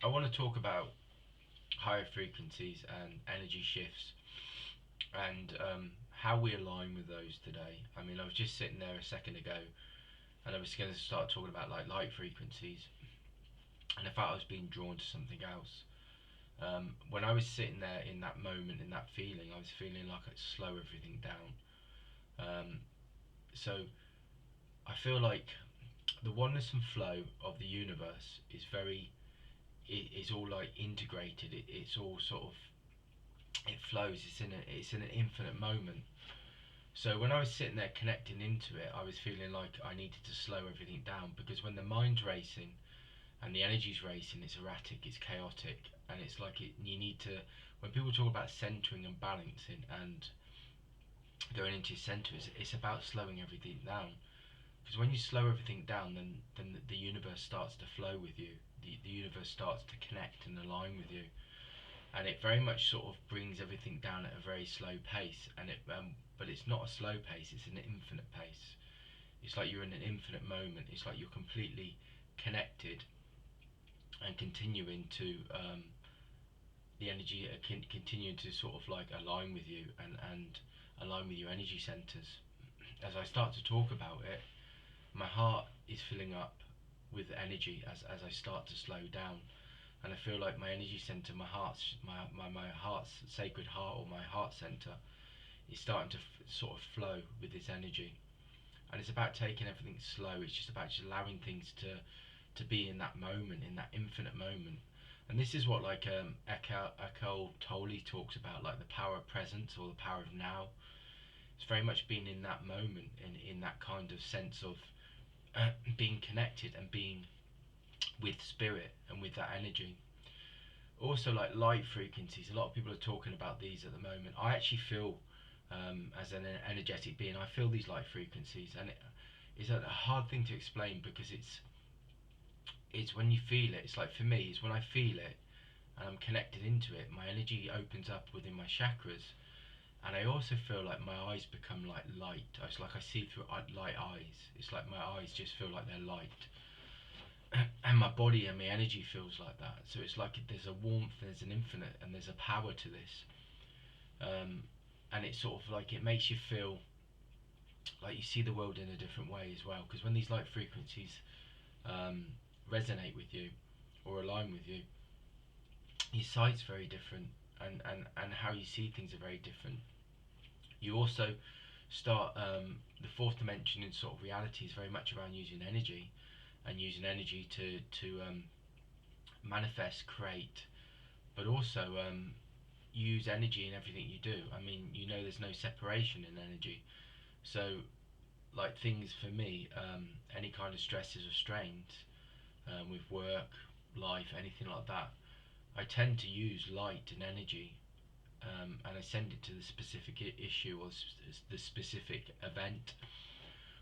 I want to talk about higher frequencies and energy shifts, and how we align with those today. I mean, I was just sitting there a second ago, and I was going to start talking about like light frequencies, and I felt I was being drawn to something else. When I was sitting there in that moment, in that feeling, I was feeling like I'd slow everything down. So I feel like the oneness and flow of the universe is very, it is all like integrated. It's all sort of, it flows. It's in an infinite moment. So when I was sitting there connecting into it, I was feeling like I needed to slow everything down, because when the mind's racing and the energy's racing, it's erratic, it's chaotic, and it's like you need to. When people talk about centering and balancing and going into your center, it's about slowing everything down. Because when you slow everything down, then the universe starts to flow with you. The universe starts to connect and align with you, and it very much sort of brings everything down at a very slow pace. And but it's not a slow pace; it's an infinite pace. It's like you're in an infinite moment. It's like you're completely connected and continuing to the energy continuing to sort of like align with you, and align with your energy centers. As I start to talk about it, my heart is filling up with energy as I start to slow down, and I feel like my energy center, my heart's sacred heart, or my heart center, is starting to sort of flow with this energy. And it's about taking everything slow. It's just about just allowing things to be in that moment, in that infinite moment. And this is what like Eckhart Tolle talks about, like the power of presence, or the power of now. It's very much being in that moment, in that kind of sense of being connected and being with spirit and with that energy. Also, like light frequencies, a lot of people are talking about these at the moment. I actually feel, as an energetic being, I feel these light frequencies, and it's a hard thing to explain, because it's when you feel it. It's like, for me, it's when I feel it and I'm connected into it, my energy opens up within my chakras, and I also feel like my eyes become like light. It's like I see through light eyes. It's like my eyes just feel like they're light, and my body and my energy feels like that. So it's like there's a warmth, there's an infinite, and there's a power to this. And it's sort of like it makes you feel like you see the world in a different way as well. Because when these light frequencies um, resonate with you or align with you, your sight's very different, and how you see things are very different. You also start, the fourth dimension in sort of reality is very much around using energy, and using energy to manifest, create, but also use energy in everything you do. I mean, there's no separation in energy. So, like things for me, any kind of stresses or strains, with work, life, anything like that, I tend to use light and energy, and I send it to the specific issue, or the specific event,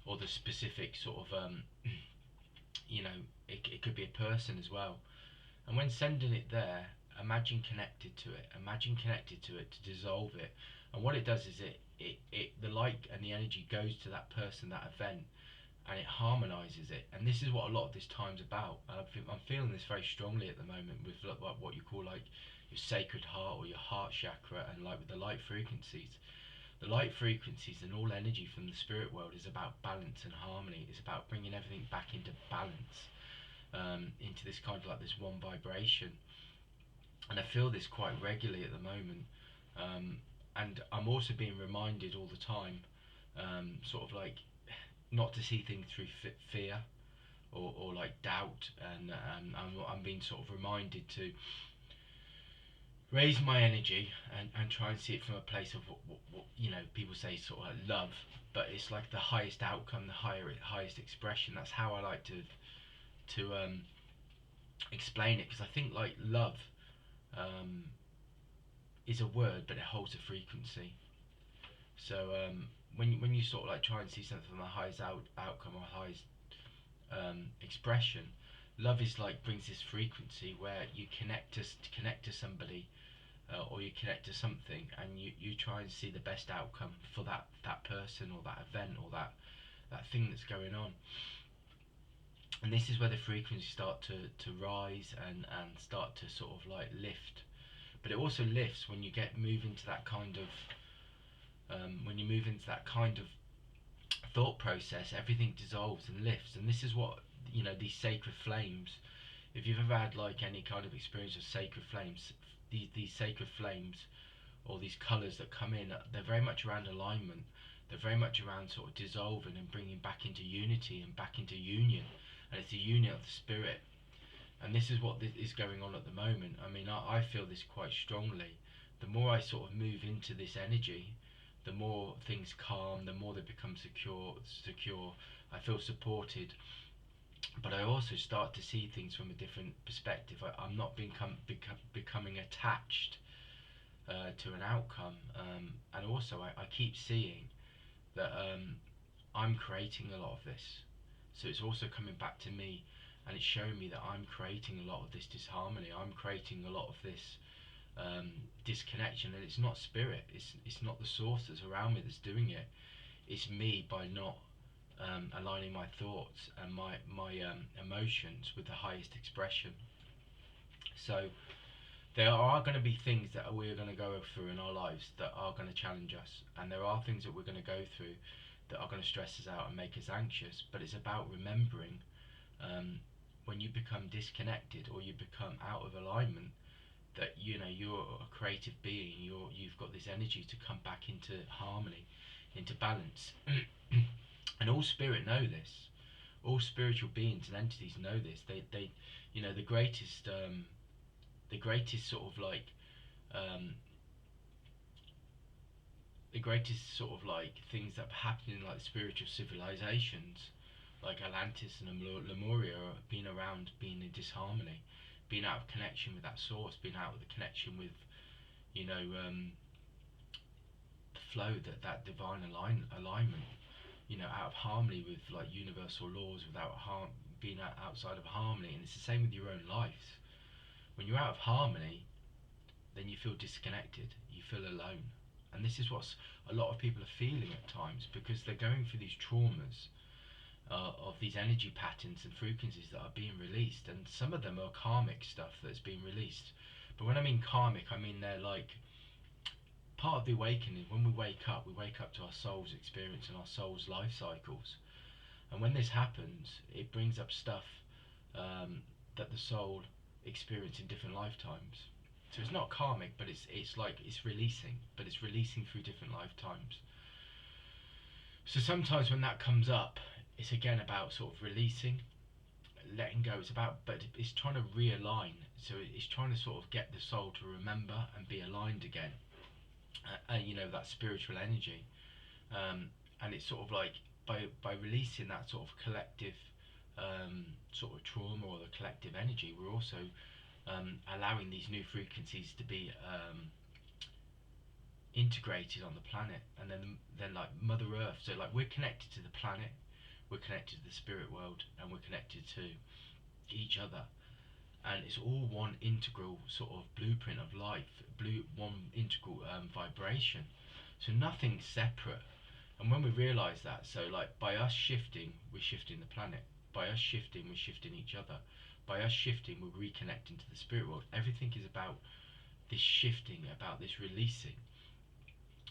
or the specific sort of, it could be a person as well. And when sending it there, imagine connected to it. Imagine connected to it to dissolve it. And what it does is the light and the energy goes to that person, that event, and it harmonizes it. And this is what a lot of this time's about. And I'm feeling this very strongly at the moment with like what you call like your sacred heart, or your heart chakra, and like with the light frequencies. The light frequencies and all energy from the spirit world is about balance and harmony. It's about bringing everything back into balance, into this kind of like this one vibration. And I feel this quite regularly at the moment. And I'm also being reminded all the time, sort of like, not to see things through fear, or like doubt. And I'm being sort of reminded to raise my energy, and try and see it from a place of what people say sort of like love, but it's like the highest outcome, the highest expression. That's how I like to explain it, because I think like love, um, is a word, but it holds a frequency. So when you sort of like try and see something from the highest outcome, or highest expression, love is like brings this frequency where you connect to somebody, or you connect to something, and you try and see the best outcome for that person, or that event, or that thing that's going on. And this is where the frequencies start to rise and start to sort of like lift. But it also lifts when you move into that kind of when you move into that kind of thought process. Everything dissolves and lifts, and this is what, you know, these sacred flames. If you've ever had like any kind of experience of sacred flames, these sacred flames, or these colours that come in, they're very much around alignment. They're very much around sort of dissolving and bringing back into unity and back into union, and it's the union of the spirit. And this is what is going on at the moment. I mean, I feel this quite strongly. The more I sort of move into this energy, the more things calm, the more they become secure. I feel supported, but I also start to see things from a different perspective. I'm not becoming attached to an outcome, and also I keep seeing that I'm creating a lot of this. So it's also coming back to me, and it's showing me that I'm creating a lot of this disharmony. I'm creating a lot of this disconnection, and it's not spirit. It's not the source that's around me that's doing it. It's me, by not aligning my thoughts and my emotions with the highest expression. So there are going to be things that we're going to go through in our lives that are going to challenge us, and there are things that we're going to go through that are going to stress us out and make us anxious. But it's about remembering, when you become disconnected or you become out of alignment, that, you know, you're a creative being. You've got this energy to come back into harmony, into balance. And all spirit know this. All spiritual beings and entities know this. They you know, the greatest sort of like the greatest sort of like things that happen in like spiritual civilizations like Atlantis and Lemuria are being around, being in disharmony, being out of connection with that source, being out of the connection with, you know, the flow, that divine alignment, you know, out of harmony with like universal laws, without being outside of harmony. And it's the same with your own life. When you're out of harmony, then you feel disconnected, you feel alone. And this is what a lot of people are feeling at times, because they're going through these traumas of these energy patterns and frequencies that are being released. And some of them are karmic stuff that's being released. But when I mean karmic, I mean they're like part of the awakening. When we wake up to our soul's experience and our soul's life cycles. And when this happens, it brings up stuff that the soul experienced in different lifetimes. So it's not karmic, but it's like it's releasing, but it's releasing through different lifetimes. So sometimes when that comes up, it's again about sort of releasing, letting go. But it's trying to realign. So it's trying to sort of get the soul to remember and be aligned again. You know, that spiritual energy. And it's sort of like by releasing that sort of collective sort of trauma, or the collective energy, we're also allowing these new frequencies to be integrated on the planet. And then like Mother Earth, so like we're connected to the planet, we're connected to the spirit world, and we're connected to each other, and it's all one integral sort of blueprint of life, one integral vibration. So nothing's separate. And when we realise that, so like by us shifting, we're shifting the planet. By us shifting, we're shifting each other. By us shifting, we're reconnecting to the spirit world. Everything is about this shifting, about this releasing.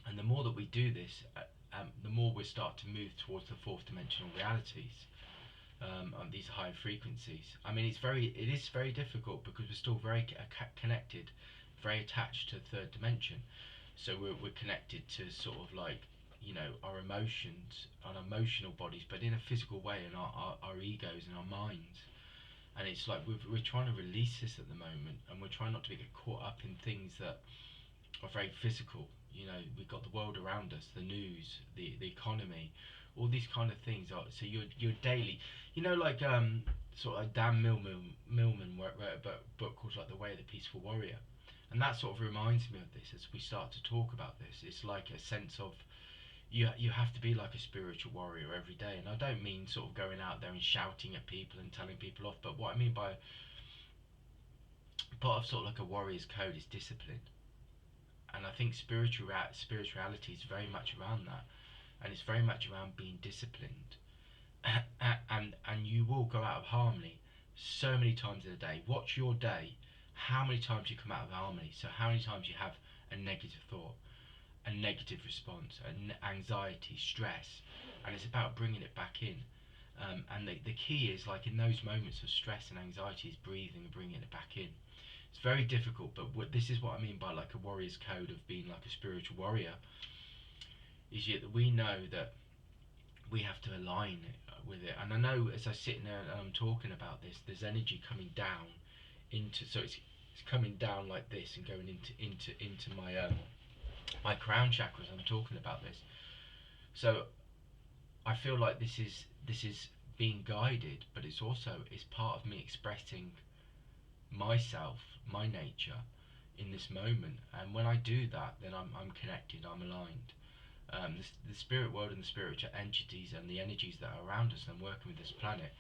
And the more that we do this, the more we start to move towards the fourth dimensional realities, on these higher frequencies. I mean, it is very difficult, because we're still very connected, very attached to the third dimension. So we're connected to sort of like, you know, our emotions, our emotional bodies, but in a physical way, in our egos and our minds. And it's like we're trying to release this at the moment, and we're trying not to get caught up in things that are very physical. You know, we've got the world around us, the news, the economy, all these kind of things. So your daily, you know, like sort of like Dan Millman wrote a book called like The Way of the Peaceful Warrior, and that sort of reminds me of this as we start to talk about this. It's like a sense of you have to be like a spiritual warrior every day. And I don't mean sort of going out there and shouting at people and telling people off, but what I mean by part of sort of like a warrior's code is discipline. And I think spirituality is very much around that, and it's very much around being disciplined. and you will go out of harmony so many times in a day. Watch your day, how many times you come out of harmony. So how many times you have a negative thought, a negative response, anxiety, stress, and it's about bringing it back in. And the key is, like, in those moments of stress and anxiety, is breathing and bringing it back in. It's very difficult, but this is what I mean by like a warrior's code of being like a spiritual warrior. Is yet that we know that we have to align with it. And I know as I sit in there and I'm talking about this, there's energy coming down into, so it's coming down like this and going into my my crown chakra as I'm talking about this. So I feel like this is being guided, but it's part of me expressing myself, my nature in this moment. And when I do that, then I'm connected, I'm aligned. The spirit world and the spiritual entities and the energies that are around us and working with this planet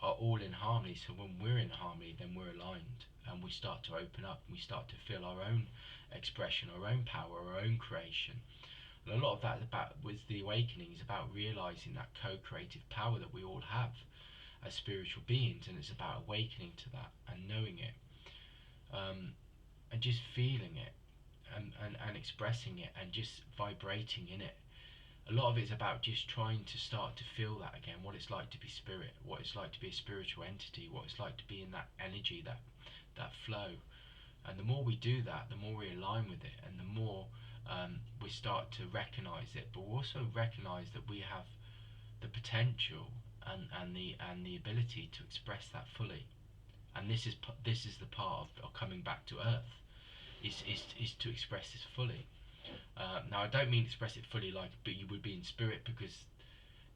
are all in harmony. So when we're in harmony, then we're aligned, and we start to open up, and we start to feel our own expression, our own power, our own creation. And a lot of that is about, with the awakening, is about realizing that co-creative power that we all have as spiritual beings, and it's about awakening to that and knowing it, and just feeling it, and expressing it, and just vibrating in it. A lot of it's about just trying to start to feel that again, what it's like to be spirit, what it's like to be a spiritual entity, what it's like to be in that energy, that flow. And the more we do that, the more we align with it, and the more we start to recognize it. But we also recognize that we have the potential and the ability to express that fully. And this is the part of coming back to earth, is to express this fully. Now, I don't mean express it fully like, but you would be in spirit, because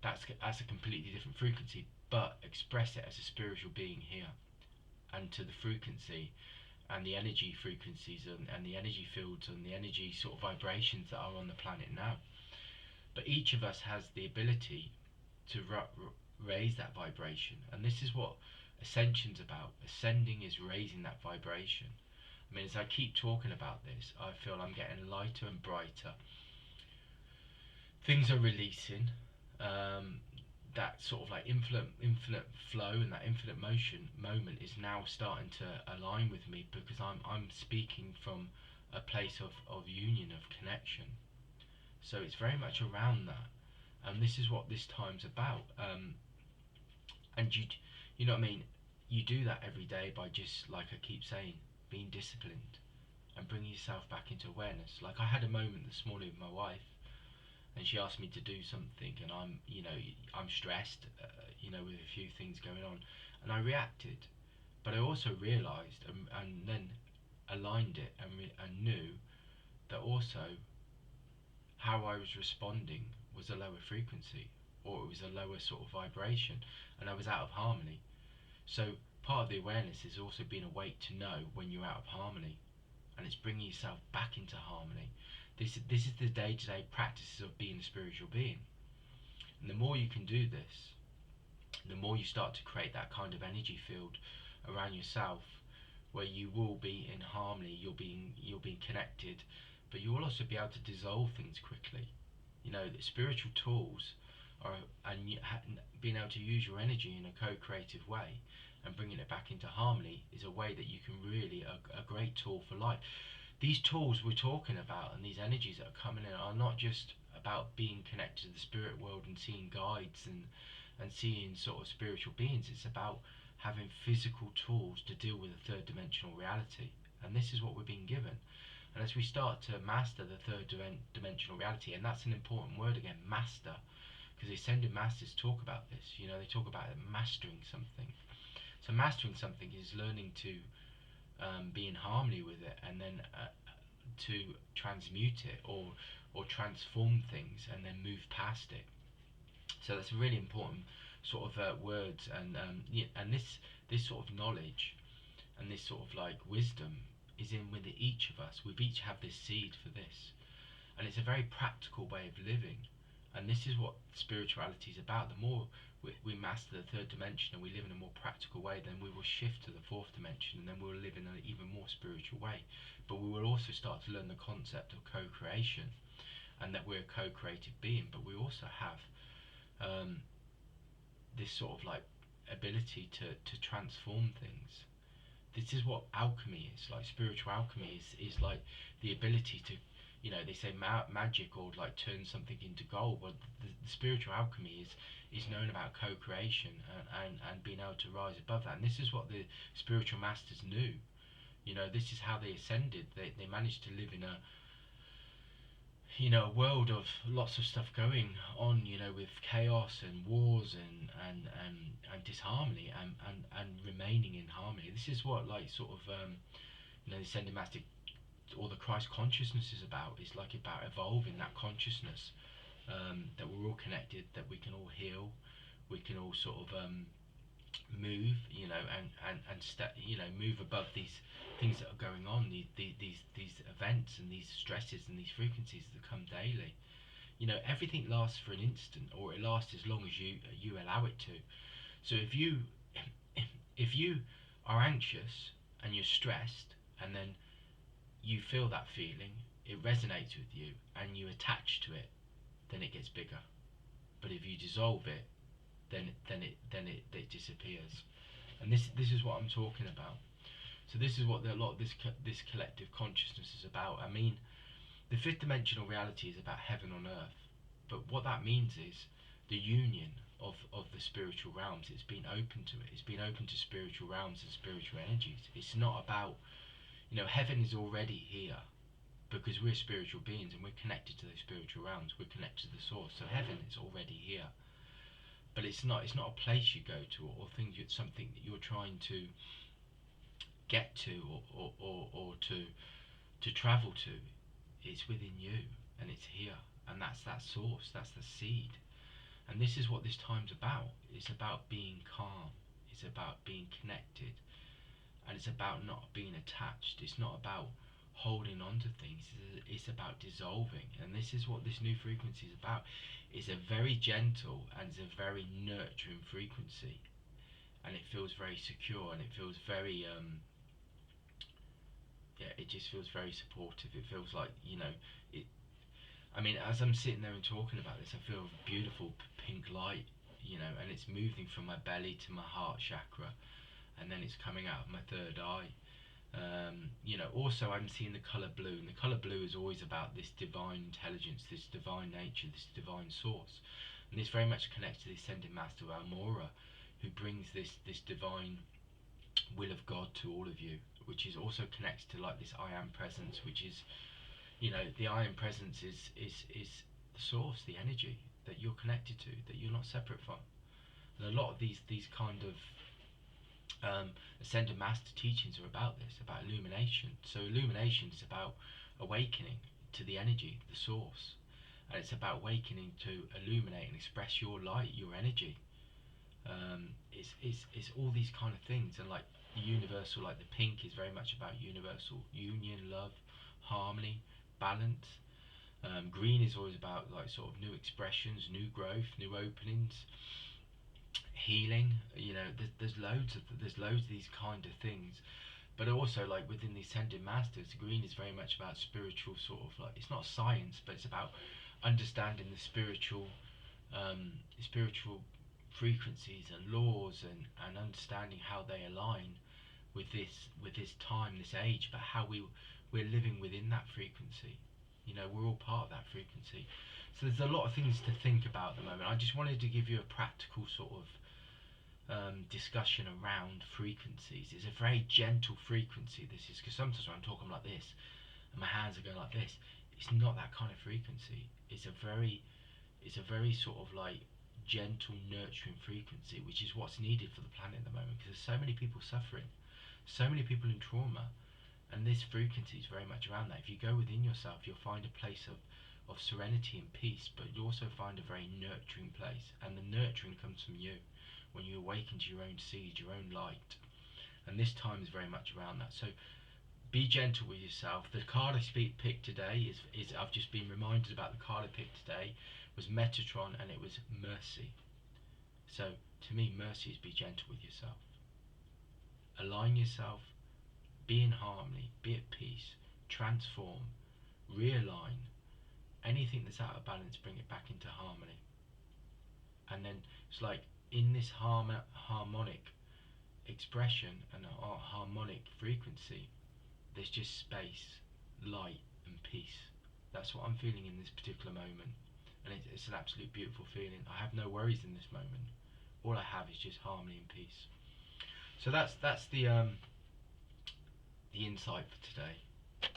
that's a completely different frequency. But express it as a spiritual being here, and to the frequency and the energy frequencies, and the energy fields and the energy sort of vibrations that are on the planet now. But each of us has the ability to raise that vibration, and this is what ascension's about. Ascending is raising that vibration. I mean, as I keep talking about this, I feel I'm getting lighter and brighter. Things are releasing. That sort of like infinite flow and that infinite motion moment is now starting to align with me, because I'm speaking from a place of union, of connection. So it's very much around that, and this is what this time's about. And you know what I mean. You do that every day by, just like I keep saying, being disciplined and bringing yourself back into awareness. Like, I had a moment this morning with my wife, and she asked me to do something, and I'm stressed, with a few things going on, and I reacted. But I also realised, and then aligned it, and knew that also how I was responding was a lower frequency, or it was a lower sort of vibration, and I was out of harmony. So part of the awareness is also being awake to know when you're out of harmony, and it's bringing yourself back into harmony. This is the day-to-day practices of being a spiritual being. And the more you can do this, the more you start to create that kind of energy field around yourself, where you will be in harmony, you'll be connected, but you will also be able to dissolve things quickly. The spiritual tools are, and being able to use your energy in a co-creative way and bringing it back into harmony, is a way that you can really, a great tool for life. These tools we're talking about and these energies that are coming in are not just about being connected to the spirit world and seeing guides and seeing sort of spiritual beings. It's about having physical tools to deal with a third dimensional reality, and this is what we're being given. And as we start to master the third dimensional reality, and that's an important word again, master, because the ascended masters talk about this. They talk about mastering something. So mastering something is learning to be in harmony with it, and then to transmute it, or transform things, and then move past it. So that's a really important sort of words, and this sort of knowledge and this sort of like wisdom is in with each of us. We each have this seed for this, and it's a very practical way of living. And this is what spirituality is about. The more we master the third dimension and we live in a more practical way, then we will shift to the fourth dimension, and then we'll live in an even more spiritual way. But we will also start to learn the concept of co-creation, and that we're a co-creative being. But we also have this sort of like ability to transform things. This is what alchemy is like. Spiritual alchemy is like the ability to, they say magic or like turn something into gold. Well, the spiritual alchemy is known about co-creation and being able to rise above that. And this is what the spiritual masters knew. This is how they ascended. They managed to live in a world of lots of stuff going on, with chaos and wars and disharmony and remaining in harmony. This is what like sort of the ascended master or the Christ consciousness is about. It's like about evolving that consciousness, that we're all connected, that we can all heal, we can all sort of move, move above these things that are going on, these events and these stresses and these frequencies that come daily. Everything lasts for an instant, or it lasts as long as you allow it to. So if you are anxious and you're stressed, and then you feel that feeling, it resonates with you, and you attach to it, then it gets bigger. But if you dissolve it, then it disappears. And this is what I'm talking about. So this is what a lot of this collective consciousness is about. I mean, the fifth dimensional reality is about heaven on earth, but what that means is the union of the spiritual realms. It's been open to it. It's been open to spiritual realms and spiritual energies. It's not about, heaven is already here, because we're spiritual beings and we're connected to those spiritual realms. We're connected to the source. So heaven is already here. But it's not a place you go to, or it's something that you're trying to get to, or to travel to. It's within you, and it's here, and that's that source, that's the seed. And this is what this time's about. It's about being calm, it's about being connected, and it's about not being attached. It's not about holding on to things, it's about dissolving. And this is what this new frequency is about. It's a very gentle and it's a very nurturing frequency, and it feels very secure, and it feels very it just feels very supportive. It feels like, as I'm sitting there and talking about this, I feel a beautiful pink light, and it's moving from my belly to my heart chakra, and then it's coming out of my third eye. Also I'm seeing the colour blue, and the colour blue is always about this divine intelligence, this divine nature, this divine source. And this very much connects to the Ascended Master Almora, who brings this divine will of God to all of you, which is also connects to like this I am presence, which is, the I am presence is the source, the energy that you're connected to, that you're not separate from. And a lot of these kind of Ascended Master teachings are about this, about illumination. So illumination is about awakening to the energy, the source, and it's about awakening to illuminate and express your light, your energy. It's all these kind of things, and like the universal, like the pink is very much about universal union, love, harmony, balance. Green is always about like sort of new expressions, new growth, new openings, healing. There's loads of these kind of things. But also, like within the Ascended Masters, green is very much about spiritual sort of like, it's not science, but it's about understanding the spiritual frequencies and laws, and understanding how they align with this time, this age, but how we're living within that frequency. We're all part of that frequency. So there's a lot of things to think about at the moment. I just wanted to give you a practical sort of discussion around frequencies. It's a very gentle frequency, this is, because sometimes when I'm talking like this and my hands are going like this, it's not that kind of frequency. It's a very sort of like gentle, nurturing frequency, which is what's needed for the planet at the moment, because there's so many people suffering, so many people in trauma, and this frequency is very much around that. If you go within yourself, you'll find a place of serenity and peace, but you'll also find a very nurturing place, and the nurturing comes from you when you awaken to your own seed, your own light. And this time is very much around that. So be gentle with yourself. The card I picked today is I've just been reminded about the card I picked today was Metatron, and it was mercy. So to me, mercy is be gentle with yourself. Align yourself, be in harmony, be at peace, transform, realign. Anything that's out of balance, bring it back into harmony. And then it's like in this harmonic expression and harmonic frequency, there's just space, light, and peace. That's what I'm feeling in this particular moment, and it's an absolute beautiful feeling. I have no worries in this moment. All I have is just harmony and peace. So that's the insight for today.